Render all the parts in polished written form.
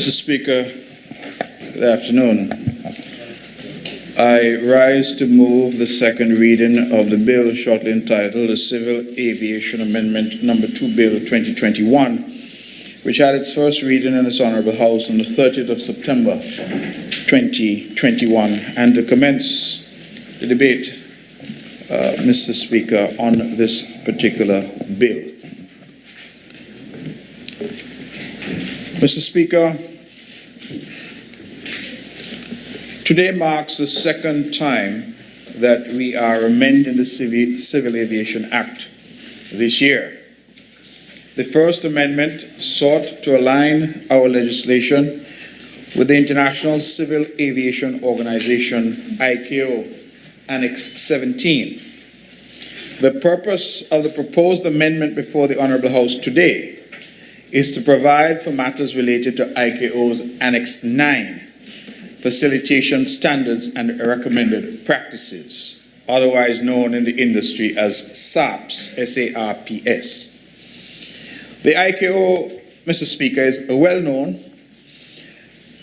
Mr. Speaker, good afternoon. I rise to move the second reading of the bill shortly entitled the Civil Aviation Amendment No. 2 Bill 2021, which had its first reading in this Honourable House on the 30th of September 2021, and to commence the debate, Mr. Speaker, on this particular bill. Mr. Speaker, today marks the second time that we are amending the Civil Aviation Act this year. The first amendment sought to align our legislation with the International Civil Aviation Organization, ICAO, Annex 17. The purpose of the proposed amendment before the Honourable House today is to provide for matters related to ICAO's Annex 9, facilitation standards and recommended practices, otherwise known in the industry as SARPs, S-A-R-P-S. The ICAO, Mr. Speaker, is well known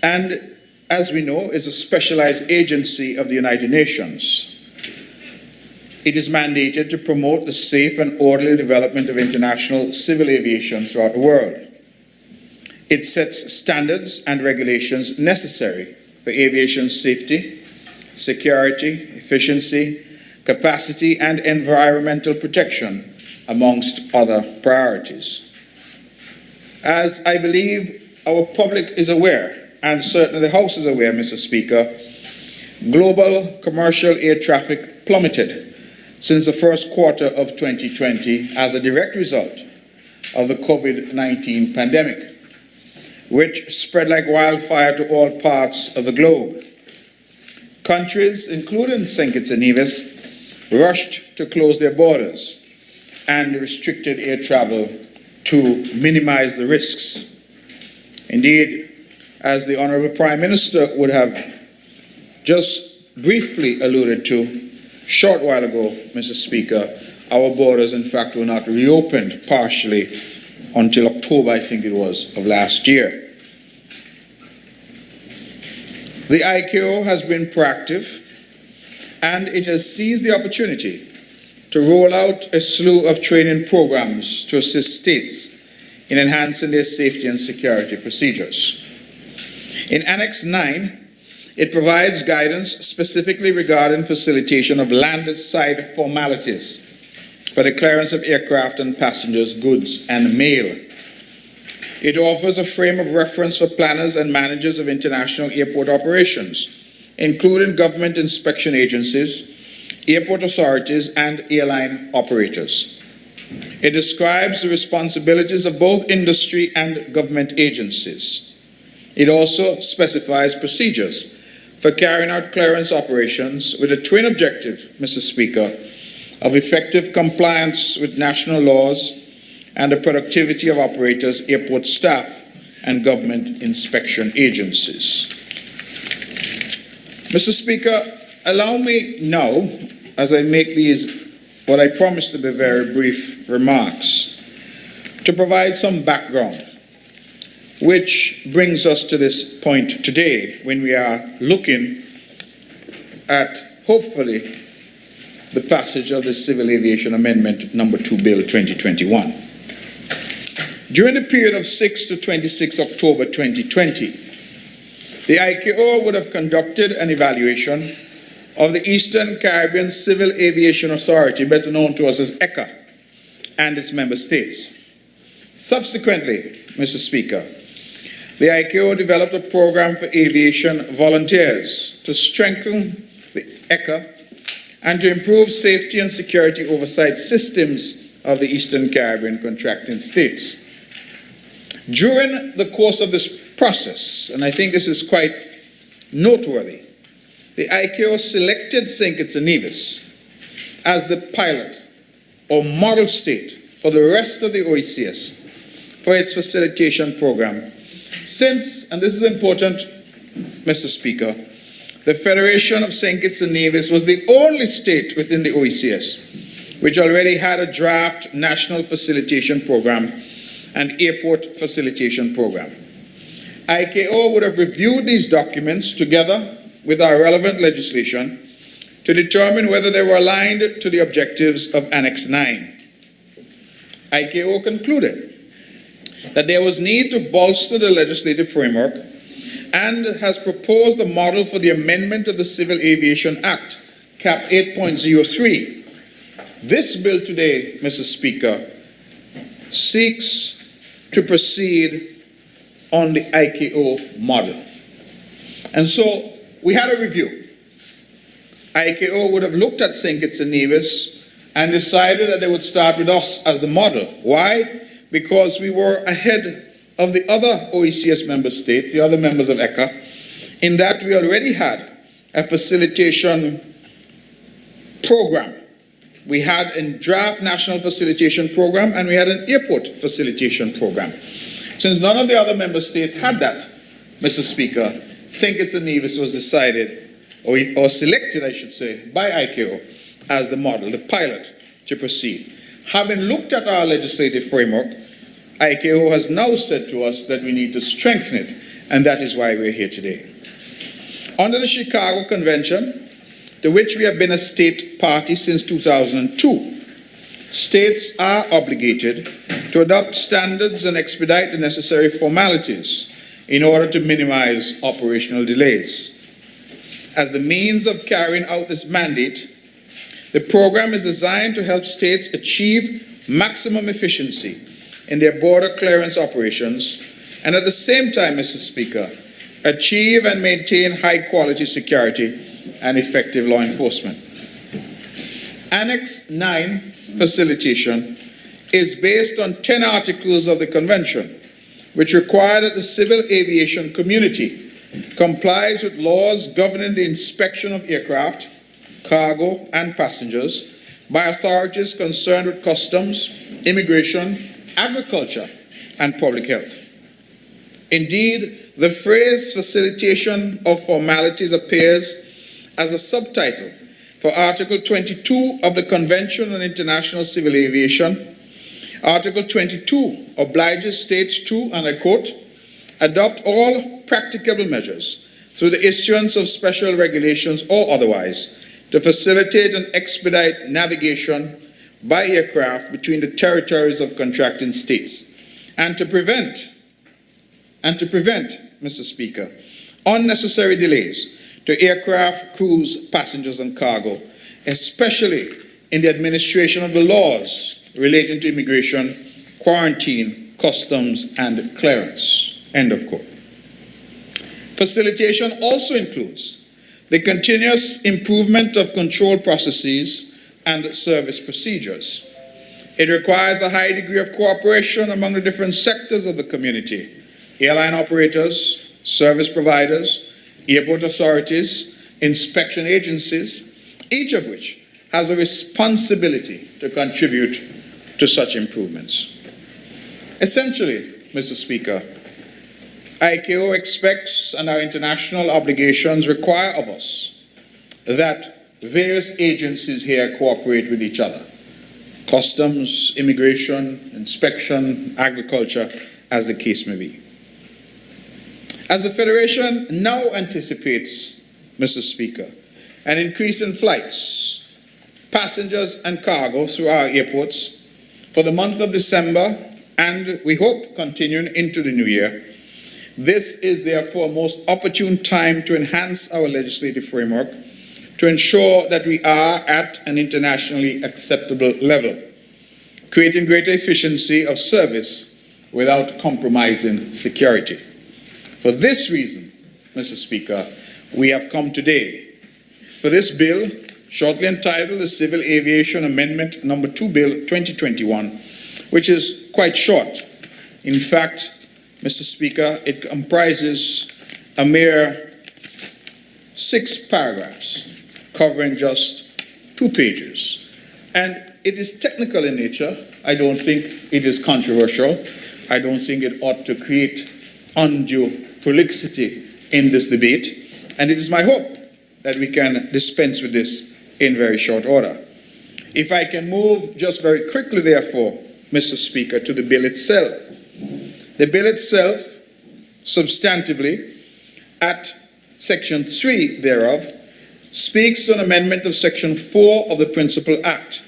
and, as we know, is a specialized agency of the United Nations. It is mandated to promote the safe and orderly development of international civil aviation throughout the world. It sets standards and regulations necessary for aviation safety, security, efficiency, capacity, and environmental protection, amongst other priorities. As I believe our public is aware, and certainly the House is aware, Mr. Speaker, global commercial air traffic plummeted since the first quarter of 2020 as a direct result of the COVID-19 pandemic, which spread like wildfire to all parts of the globe. Countries, including St. Kitts and Nevis, rushed to close their borders and restricted air travel to minimize the risks. Indeed, as the Honourable Prime Minister would have just briefly alluded to, short while ago, Mr. Speaker, our borders, in fact, were not reopened partially until October, I think it was, of last year. The ICAO has been proactive, and it has seized the opportunity to roll out a slew of training programs to assist states in enhancing their safety and security procedures. In Annex 9, it provides guidance specifically regarding facilitation of land-side formalities for the clearance of aircraft and passengers, goods, and mail. It offers a frame of reference for planners and managers of international airport operations, including government inspection agencies, airport authorities, and airline operators. It describes the responsibilities of both industry and government agencies. It also specifies procedures for carrying out clearance operations with a twin objective, Mr. Speaker, of effective compliance with national laws and the productivity of operators, airport staff, and government inspection agencies. Mr. Speaker, allow me now, as I make these, what I promise to be very brief remarks, to provide some background, which brings us to this point today when we are looking at, hopefully, the passage of the Civil Aviation Amendment No. 2 Bill 2021. During the period of 6 to 26 October 2020, the ICAO would have conducted an evaluation of the Eastern Caribbean Civil Aviation Authority, better known to us as ECA, and its member states. Subsequently, Mr. Speaker, the ICAO developed a program for aviation volunteers to strengthen the ECA and to improve safety and security oversight systems of the Eastern Caribbean contracting states. During the course of this process, and I think this is quite noteworthy, the ICAO selected St. Kitts and Nevis as the pilot or model state for the rest of the OECS for its facilitation program since, and this is important, Mr. Speaker, the Federation of St. Kitts and Nevis was the only state within the OECS which already had a draft national facilitation program and airport facilitation program. ICAO would have reviewed these documents together with our relevant legislation to determine whether they were aligned to the objectives of Annex 9. ICAO concluded that there was need to bolster the legislative framework and has proposed a model for the amendment of the Civil Aviation Act, Cap 8.03. This bill today, Mr. Speaker, seeks to proceed on the ICAO model. And so we had a review. ICAO would have looked at St. Kitts and Nevis and decided that they would start with us as the model. Why? Because we were ahead of the other OECS member states, the other members of ECA, in that we already had a facilitation program. We had a draft national facilitation program and we had an airport facilitation program. Since none of the other member states had that, Mr. Speaker, St. Kitts and Nevis was decided, or selected, I should say, by ICAO as the model, the pilot to proceed. Having looked at our legislative framework, ICAO has now said to us that we need to strengthen it, and that is why we're here today. Under the Chicago Convention, to which we have been a state party since 2002, states are obligated to adopt standards and expedite the necessary formalities in order to minimize operational delays. As the means of carrying out this mandate, the program is designed to help states achieve maximum efficiency in their border clearance operations and at the same time, Mr. Speaker, achieve and maintain high-quality security and effective law enforcement. Annex 9 facilitation is based on 10 articles of the Convention, which require that the civil aviation community complies with laws governing the inspection of aircraft, cargo, and passengers by authorities concerned with customs, immigration, agriculture, and public health. Indeed, the phrase facilitation of formalities appears as a subtitle for Article 22 of the Convention on International Civil Aviation. Article 22 obliges states to, and I quote, adopt all practicable measures through the issuance of special regulations or otherwise to facilitate and expedite navigation by aircraft between the territories of contracting states and to prevent, Mr. Speaker, unnecessary delays to aircraft, crews, passengers, and cargo, especially in the administration of the laws relating to immigration, quarantine, customs, and clearance. End of quote. Facilitation also includes the continuous improvement of control processes and service procedures. It requires a high degree of cooperation among the different sectors of the community: airline operators, service providers, airport authorities, inspection agencies, each of which has a responsibility to contribute to such improvements. Essentially, Mr. Speaker, ICAO expects and our international obligations require of us that various agencies here cooperate with each other: customs, immigration, inspection, agriculture, as the case may be. As the Federation now anticipates, Mr. Speaker, an increase in flights, passengers and cargo through our airports for the month of December and we hope continuing into the new year, this is therefore a most opportune time to enhance our legislative framework to ensure that we are at an internationally acceptable level, creating greater efficiency of service without compromising security. For this reason, Mr. Speaker, we have come today for this bill, shortly entitled the Civil Aviation Amendment No.2 Bill 2021, which is quite short. In fact, Mr. Speaker, it comprises a mere 6 paragraphs covering just 2 pages. And it is technical in nature. I don't think it is controversial. I don't think it ought to create undue prolixity in this debate. And it is my hope that we can dispense with this in very short order. If I can move just very quickly, therefore, Mr. Speaker, to the bill itself. The bill itself substantively at Section 3 thereof, speaks to an amendment of Section 4 of the Principal Act.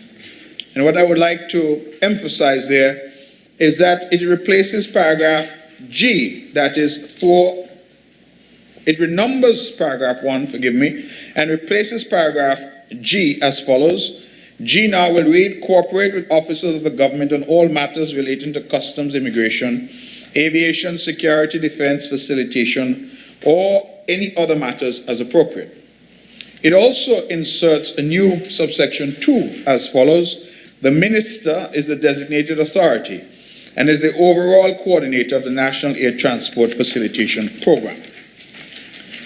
And what I would like to emphasize there is that it replaces paragraph G, that is it renumbers paragraph 1, forgive me, and replaces paragraph G as follows. G now will read, cooperate with officers of the government on all matters relating to customs, immigration, aviation, security, defense, facilitation, or any other matters as appropriate. It also inserts a new subsection 2 as follows. The minister is the designated authority and is the overall coordinator of the National Air Transport Facilitation Program.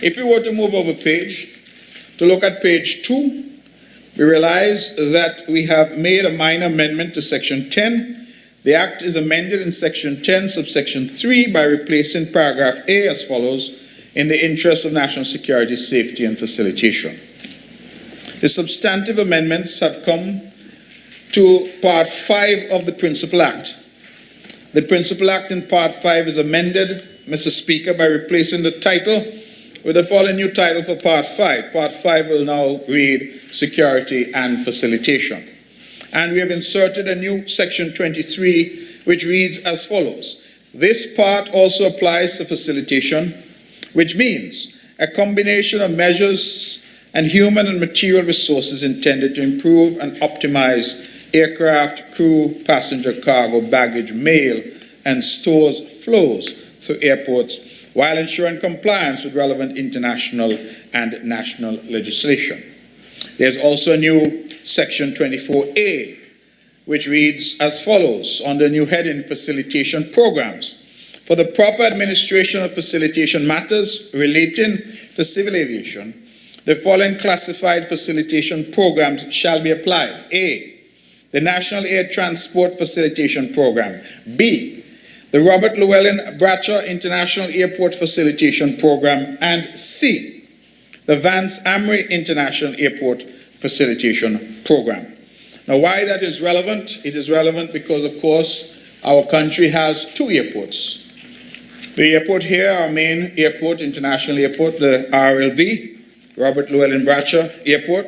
If we were to move over page, to look at page 2, we realize that we have made a minor amendment to section 10. The act is amended in section 10, subsection 3 by replacing paragraph A as follows, in the interest of national security, safety, and facilitation. The substantive amendments have come to Part 5 of the Principal Act. The Principal Act in Part 5 is amended, Mr. Speaker, by replacing the title with the following new title for Part 5. Part 5 will now read Security and Facilitation. And we have inserted a new Section 23, which reads as follows. This part also applies to facilitation, which means a combination of measures and human and material resources intended to improve and optimize aircraft, crew, passenger, cargo, baggage, mail, and stores flows through airports while ensuring compliance with relevant international and national legislation. There's also a new Section 24A, which reads as follows, under new heading, Facilitation Programs. For the proper administration of facilitation matters relating to civil aviation, the following classified facilitation programs shall be applied. A, the National Air Transport Facilitation Program. B, the Robert Llewellyn Bradshaw International Airport Facilitation Program. And C, the Vance Amry International Airport Facilitation Program. Now, why that is relevant? It is relevant because, of course, our country has two airports. The airport here, our main airport, international airport, the RLB, Robert Llewellyn Bradshaw Airport,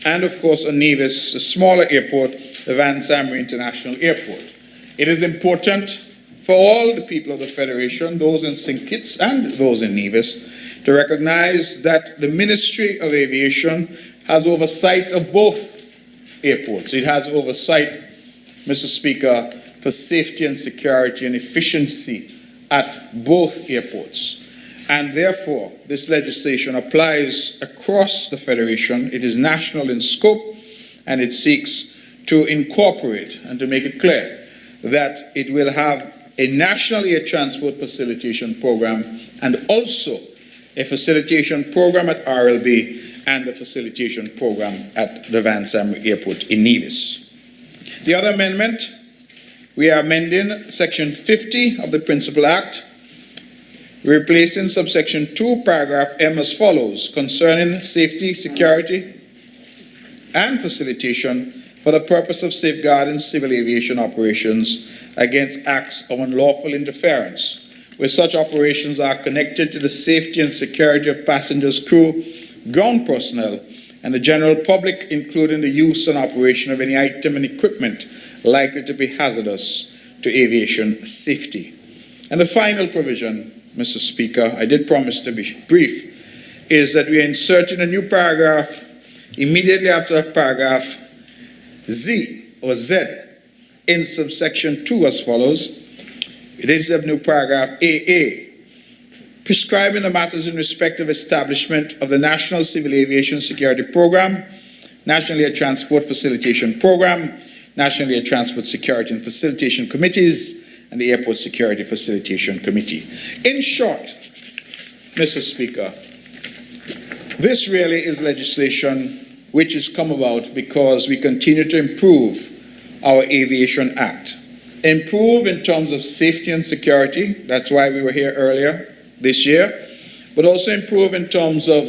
and of course a Nevis, a smaller airport, the Vance Amry International Airport. It is important for all the people of the Federation, those in St. Kitts and those in Nevis, to recognize that the Ministry of Aviation has oversight of both airports. It has oversight, Mr. Speaker, for safety and security and efficiency at both airports. And therefore, this legislation applies across the Federation. It is national in scope, and it seeks to incorporate and to make it clear that it will have a National Air Transport Facilitation Program and also a facilitation program at RLB and a facilitation program at the Vance Amry Airport in Nevis. The other amendment, we are amending Section 50 of the Principal Act, replacing subsection 2, paragraph M as follows, concerning safety, security, and facilitation for the purpose of safeguarding civil aviation operations against acts of unlawful interference, where such operations are connected to the safety and security of passengers, crew, ground personnel, and the general public, including the use and operation of any item and equipment likely to be hazardous to aviation safety. And the final provision, Mr. Speaker, I did promise to be brief, is that we are inserting a new paragraph immediately after paragraph Z or Z in subsection 2 as follows. It is a new paragraph AA, prescribing the matters in respect of establishment of the National Civil Aviation Security Program, National Air Transport Facilitation Program, National Air Transport Security and Facilitation Committees, and the Airport Security Facilitation Committee. In short, Mr. Speaker, this really is legislation which has come about because we continue to improve our Aviation Act. Improve in terms of safety and security, that's why we were here earlier this year, but also improve in terms of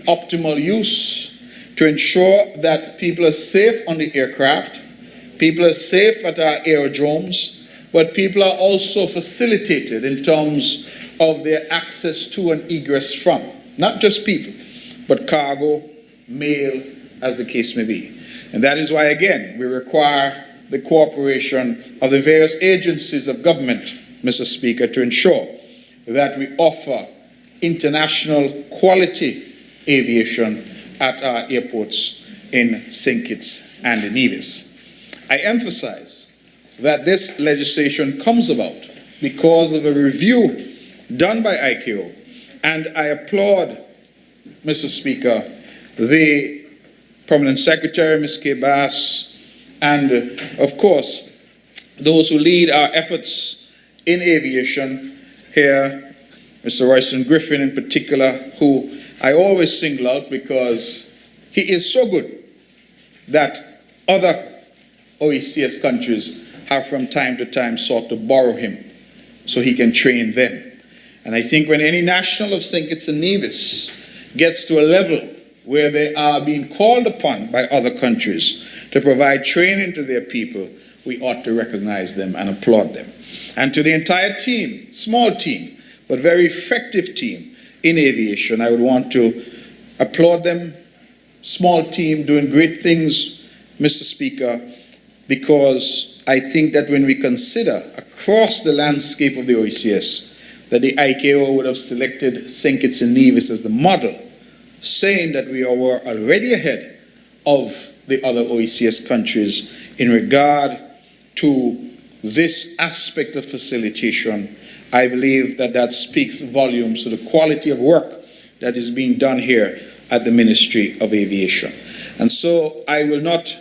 optimal use to ensure that people are safe on the aircraft, people are safe at our aerodromes, but people are also facilitated in terms of their access to and egress from, not just people, but cargo, mail, as the case may be. And that is why, again, we require the cooperation of the various agencies of government, Mr. Speaker, to ensure that we offer international quality aviation at our airports in St. Kitts and Nevis. I emphasize that this legislation comes about because of a review done by ICAO, and I applaud, Mr. Speaker, the Permanent Secretary, Ms. K. Bass, and of course, those who lead our efforts in aviation here, Mr. Royston Griffin in particular, who I always single out because he is so good that other OECS countries have from time to time sought to borrow him so he can train them. And I think when any national of St. Kitts and Nevis gets to a level where they are being called upon by other countries to provide training to their people, we ought to recognize them and applaud them. And to the entire team, small team, but very effective team in aviation, I would want to applaud them. Small team doing great things, Mr. Speaker, because I think that when we consider across the landscape of the OECS that the ICAO would have selected St. Kitts and Nevis as the model, saying that we were already ahead of the other OECS countries in regard to this aspect of facilitation, I believe that that speaks volumes to the quality of work that is being done here at the Ministry of Aviation. And so I will not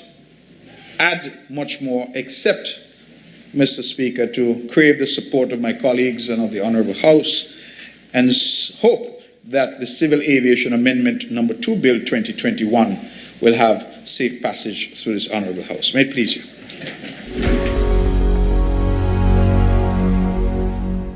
add much more except, Mr. Speaker, to crave the support of my colleagues and of the Honourable House and hope that the Civil Aviation Amendment No. 2 Bill 2021 will have safe passage through this Honourable House. May it please you.